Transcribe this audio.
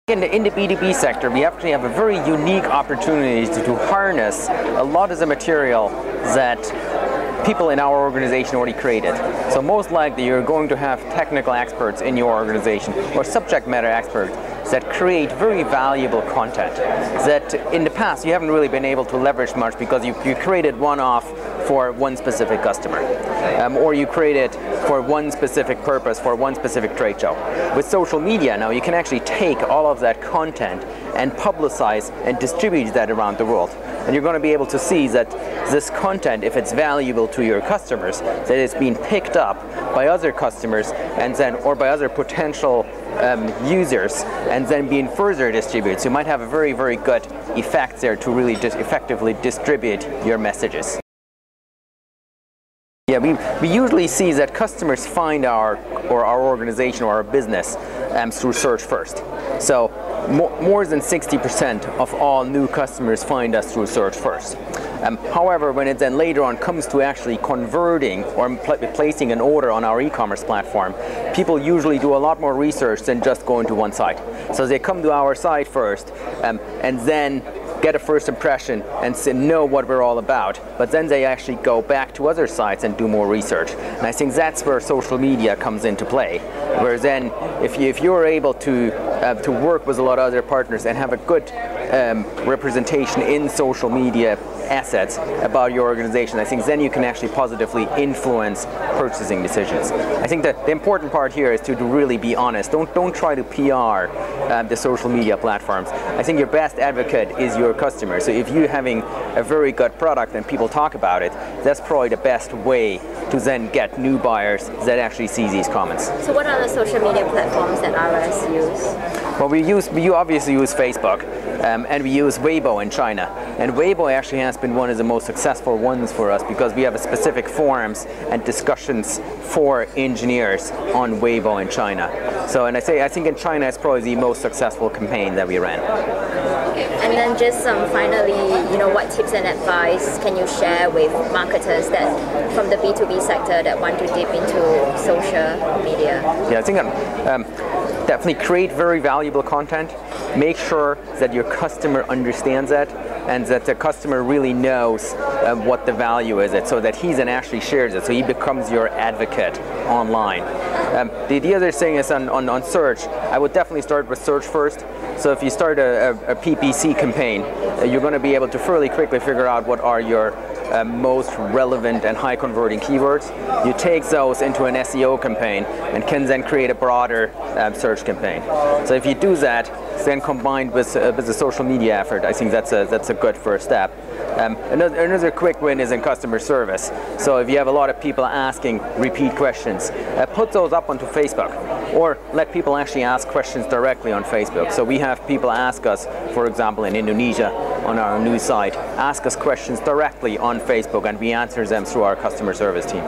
In the B2B sector, we actually have a very unique opportunity to harness a lot of the material that people in our organization already created. So most likely you're going to have technical experts in your organization or subject matter experts that create very valuable content that in the past you haven't really been able to leverage much because you created one-off for one specific customer, or you create it for one specific purpose, for one specific trade show. With social media now, you can actually take all of that content and publicize and distribute that around the world. And you're going to be able to see that this content, if it's valuable to your customers, that it's being picked up by other customers and then, or by other potential users, and then being further distributed. So you might have a very, very good effect there to really effectively distribute your messages. Yeah, we usually see that customers find our organization or our business through search first. So more than 60% of all new customers find us through search first. However, when it then later on comes to actually converting or placing an order on our e-commerce platform, people usually do a lot more research than just going to one site. So they come to our site first and then get a first impression and know what we're all about, but then they actually go back to other sites and do more research. And I think that's where social media comes into play. Whereas then, if you're able to work with a lot of other partners and have a good representation in social media assets about your organization, I think then you can actually positively influence purchasing decisions. I think that the important part here is to really be honest. Don't try to PR the social media platforms. I think your best advocate is your customer. So if you're having a very good product and people talk about it, that's probably the best way to then get new buyers that actually see these comments. So what are the social media platforms that RS use? Well, we obviously use Facebook, and we use Weibo in China. And Weibo actually has been one of the most successful ones for us because we have a specific forums and discussions for engineers on Weibo in China. So, and I think in China it's probably the most successful campaign that we ran. And then just finally, what tips and advice can you share with marketers that from the B2B sector that want to dip into social media? Yeah, I think definitely create very valuable content. Make sure that your customer understands that and that the customer really knows what the value is, so that he then actually shares it, so he becomes your advocate online. The other thing is on search, I would definitely start with search first. So if you start a PPC campaign, you're going to be able to fairly quickly figure out what are your most relevant and high converting keywords. You take those into an SEO campaign and can then create a broader search campaign. So if you do that, then combined with the social media effort, I think that's a good first step. Another quick win is in customer service. So if you have a lot of people asking repeat questions, put those up onto Facebook, or let people actually ask questions directly on Facebook. So we have people ask us, for example in Indonesia, on our news site, ask us questions directly on Facebook, and we answer them through our customer service team.